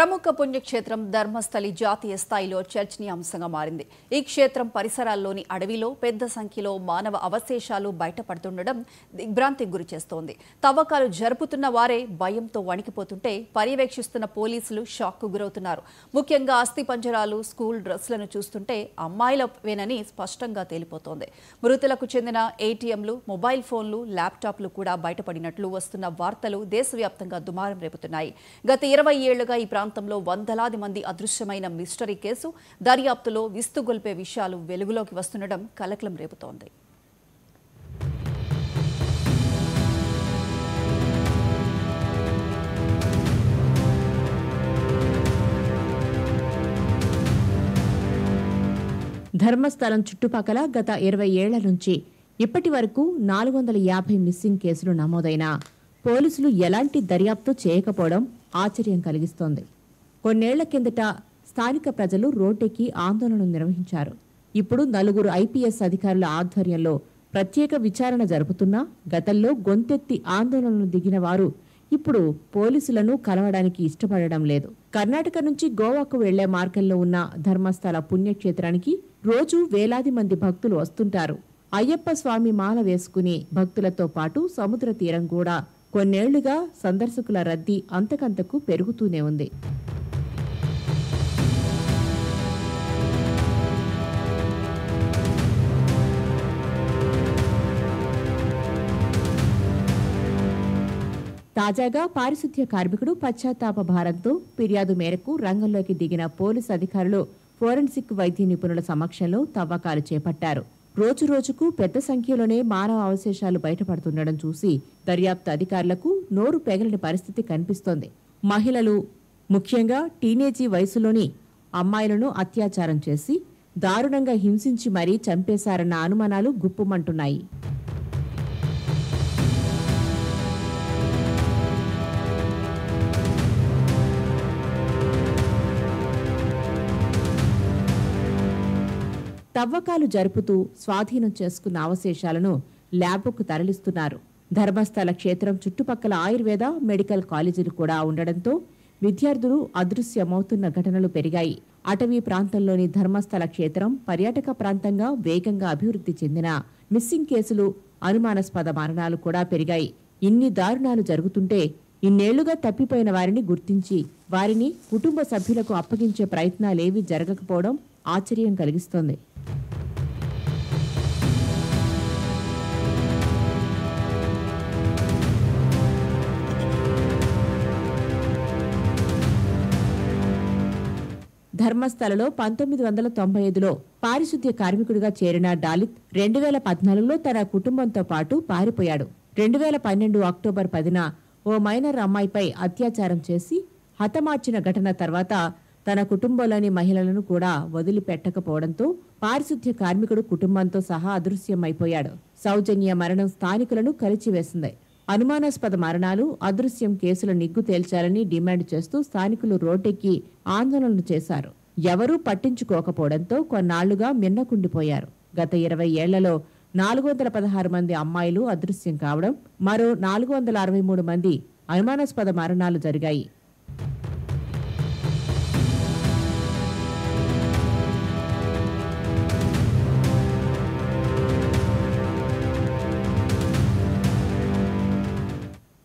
ప్రముఖ పుణ్యక్షేత్రం ధర్మస్థలి జాతీయ స్థాయిలో చర్చనీయాంశంగా మారింది. ఈ క్షేత్రం పరిసరాల్లోని అడవిలో పెద్ద సంఖ్యలో మానవ అవశేషాలు బయటపడుతుండడం దిగ్భ్రాంతికి గురిచేస్తోంది. తవ్వకాలు జరుపుతున్న వారే భయంతో వణికిపోతుంటే పర్యవేక్షిస్తున్న పోలీసులు షాక్కు గురవుతున్నారు. ముఖ్యంగా అస్థిపంజరాలు, స్కూల్ డ్రెస్లను చూస్తుంటే అమ్మాయిలవేనని స్పష్టంగా తేలిపోతోంది. మృతులకు చెందిన ఏటీఎంలు, మొబైల్ ఫోన్లు, ల్యాప్టాప్లు కూడా బయటపడినట్లు వస్తున్న వార్తలు దేశవ్యాప్తంగా దుమారం రేపుతున్నాయి. గత 20 ఏళ్లుగా ఈ ప్రాంతంలో వందలాది మంది అదృశ్యమైన మిస్టరీ కేసు దర్యాప్తులో విస్తుగొల్పే విషయాలు వెలుగులోకి వస్తుండడం కలకలం రేపుతోంది. ధర్మస్థలం చుట్టుపక్కల గత 20 ఏళ్ల నుంచి ఇప్పటి వరకు 450 మిస్సింగ్ కేసులు నమోదైనా పోలీసులు ఎలాంటి దర్యాప్తు చేయకపోవడం ఆశ్చర్యం కలిగిస్తోంది. కొన్నేళ్ల కిందట స్థానిక ప్రజలు రోడ్డెక్కి ఆందోళన నిర్వహించారు. ఇప్పుడు 4 ఐపీఎస్ అధికారుల ఆధ్వర్యంలో ప్రత్యేక విచారణ జరుపుతున్నా గతంలో గొంతెత్తి ఆందోళనలు దిగిన వారు ఇప్పుడు పోలీసులను కలవడానికి ఇష్టపడడం లేదు. కర్ణాటక నుంచి గోవాకు వెళ్లే మార్గంలో ఉన్న ధర్మస్థల పుణ్యక్షేత్రానికి రోజు వేలాది మంది భక్తులు వస్తుంటారు. అయ్యప్ప స్వామి మాల వేసుకుని భక్తులతో పాటు సముద్ర తీరం కూడా కొన్నేళ్లుగా సందర్శకుల రద్దీ అంతకంతకు పెరుగుతూనే ఉంది. తాజాగా పారిశుద్ధ్య కార్మికుడు పశ్చాత్తాప భారంతో ఫిర్యాదు మేరకు రంగంలోకి దిగిన పోలీసు అధికారులు ఫోరెన్సిక్ వైద్య నిపుణుల సమక్షంలో తవ్వకాలు చేపట్టారు. రోజురోజుకు పెద్ద సంఖ్యలోనే మానవ అవశేషాలు బయటపడుతుండడం చూసి దర్యాప్తు అధికారులకు నోరు పెగలని పరిస్థితి కనిపిస్తోంది. మహిళలు, ముఖ్యంగా టీనేజీ వయసులోని అమ్మాయిలను అత్యాచారం చేసి దారుణంగా హింసించి మరీ చంపేశారన్న అనుమానాలు గుప్పుమంటున్నాయి. తవ్వకాలు జరుపుతూ స్వాధీనం చేసుకున్న అవశేషాలను ల్యాబ్కు తరలిస్తున్నారు. ధర్మస్థల క్షేత్రం చుట్టుపక్కల ఆయుర్వేద, మెడికల్ కాలేజీలు కూడా ఉండడంతో విద్యార్థులు అదృశ్యమవుతున్న ఘటనలు పెరిగాయి. అటవీ ప్రాంతంలోని ధర్మస్థల క్షేత్రం పర్యాటక ప్రాంతంగా వేగంగా అభివృద్ధి చెందిన మిస్సింగ్ కేసులు, అనుమానాస్పద మరణాలు కూడా పెరిగాయి. ఇన్ని దారుణాలు జరుగుతుంటే ఇన్నేళ్లుగా తప్పిపోయిన వారిని గుర్తించి వారిని కుటుంబ సభ్యులకు అప్పగించే ప్రయత్నాలేవీ జరగకపోవడం ఆశ్చర్యం కలిగిస్తోంది. ధర్మస్థలలో 1995లో పారిశుద్ధ్య కార్మికుడిగా చేరిన డాలిత్ 2014లో తన కుటుంబంతో పాటు పారిపోయాడు. 2012 అక్టోబర్ 10న ఓ మైనర్ అమ్మాయిపై అత్యాచారం చేసి హతమార్చిన ఘటన తర్వాత తన కుటుంబంలోని మహిళలను కూడా వదిలిపెట్టకపోవడంతో పారిశుద్ధ్య కార్మికుడు కుటుంబంతో సహా అదృశ్యమైపోయాడు. సౌజన్య మరణం స్థానికులను కలిచివేసింది. అనుమానాస్పద మరణాలు, అదృశ్యం కేసుల నిగ్గు తేల్చాలని డిమాండ్ చేస్తూ స్థానికులు రోడ్డెక్కి ఆందోళనలు చేశారు. ఎవరూ పట్టించుకోకపోవడంతో కొన్నాళ్లుగా మిన్నకుండిపోయారు. గత 20 ఏళ్లలో 416 మంది అమ్మాయిలు అదృశ్యం కావడం, మరో 463 మంది అనుమానాస్పద మరణాలు జరిగాయి.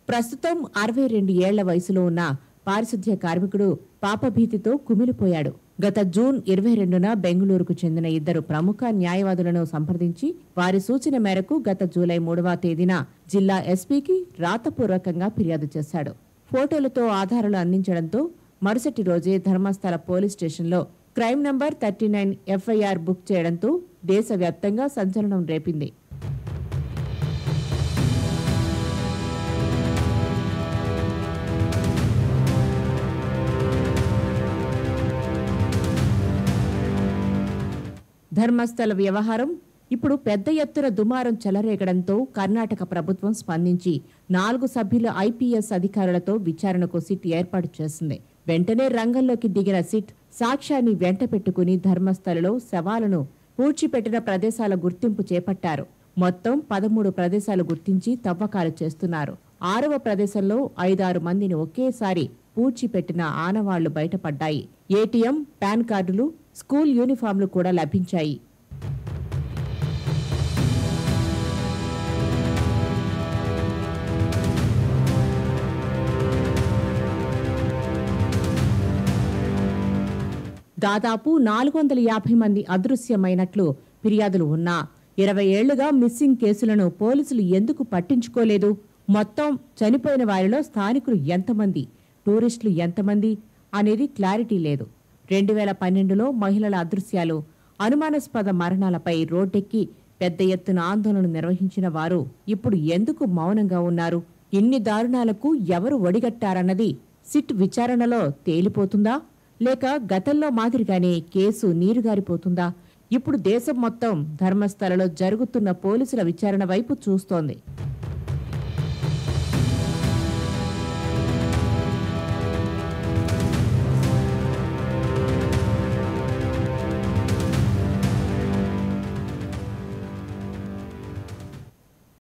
ప్రస్తుతం 62 ఏళ్ల వయసులో ఉన్న పారిశుద్ధ్య కార్మికుడు పాపభీతితో కుమిలిపోయాడు. గత జూన్ 22న బెంగళూరుకు చెందిన 2 ప్రముఖ న్యాయవాదులను సంప్రదించి వారి సూచన మేరకు గత జూలై 3వ తేదీన జిల్లా ఎస్పీకి రాతపూర్వకంగా ఫిర్యాదు చేశాడు. ఫోటోలతో ఆధారాలు అందించడంతో మరుసటి రోజే ధర్మస్థల పోలీస్ స్టేషన్లో క్రైమ్ నంబర్ 39 ఎఫ్ఐఆర్ బుక్ చేయడంతో దేశవ్యాప్తంగా సంచలనం రేపింది. ధర్మస్థల వ్యవహారం ఇప్పుడు పెద్ద ఎత్తున దుమారం చెలరేగడంతో కర్ణాటక ప్రభుత్వం స్పందించి 4 సభ్యుల ఐపీఎస్ అధికారులతో విచారణకు సిట్ ఏర్పాటు చేసింది. వెంటనే రంగంలోకి దిగిన సిట్ సాక్ష్యాన్ని వెంట పెట్టుకుని ధర్మస్థలలో శవాలను పూడ్చిపెట్టిన ప్రదేశాల గుర్తింపు చేపట్టారు. మొత్తం 13 ప్రదేశాలు గుర్తించి తవ్వకాలు చేస్తున్నారు. 6వ ప్రదేశంలో 5-6 మందిని ఒకేసారి పూడ్చిపెట్టిన ఆనవాళ్లు బయటపడ్డాయి. ఏటీఎం, పాన్ కార్డులు, స్కూల్ యూనిఫామ్లు కూడా లభించాయి. దాదాపు 450 మంది అదృశ్యమైనట్లు ఫిర్యాదులు ఉన్నా 20 ఏళ్లుగా మిస్సింగ్ కేసులను పోలీసులు ఎందుకు పట్టించుకోలేదు? మొత్తం చనిపోయిన వారిలో స్థానికులు ఎంతమంది, టూరిస్టులు ఎంతమంది అనేది క్లారిటీ లేదు. 2012లో మహిళల అదృశ్యాలు, అనుమానాస్పద మరణాలపై రోడ్డెక్కి పెద్ద ఎత్తున ఆందోళన నిర్వహించిన వారు ఇప్పుడు ఎందుకు మౌనంగా ఉన్నారు? ఇన్ని దారుణాలకు ఎవరు ఒడిగట్టారన్నది సిట్ విచారణలో తేలిపోతుందా? లేక గతంలో మాదిరిగానే కేసు నీరుగారిపోతుందా? ఇప్పుడు దేశం మొత్తం ధర్మస్థలలో జరుగుతున్న పోలీసుల విచారణ వైపు చూస్తోంది.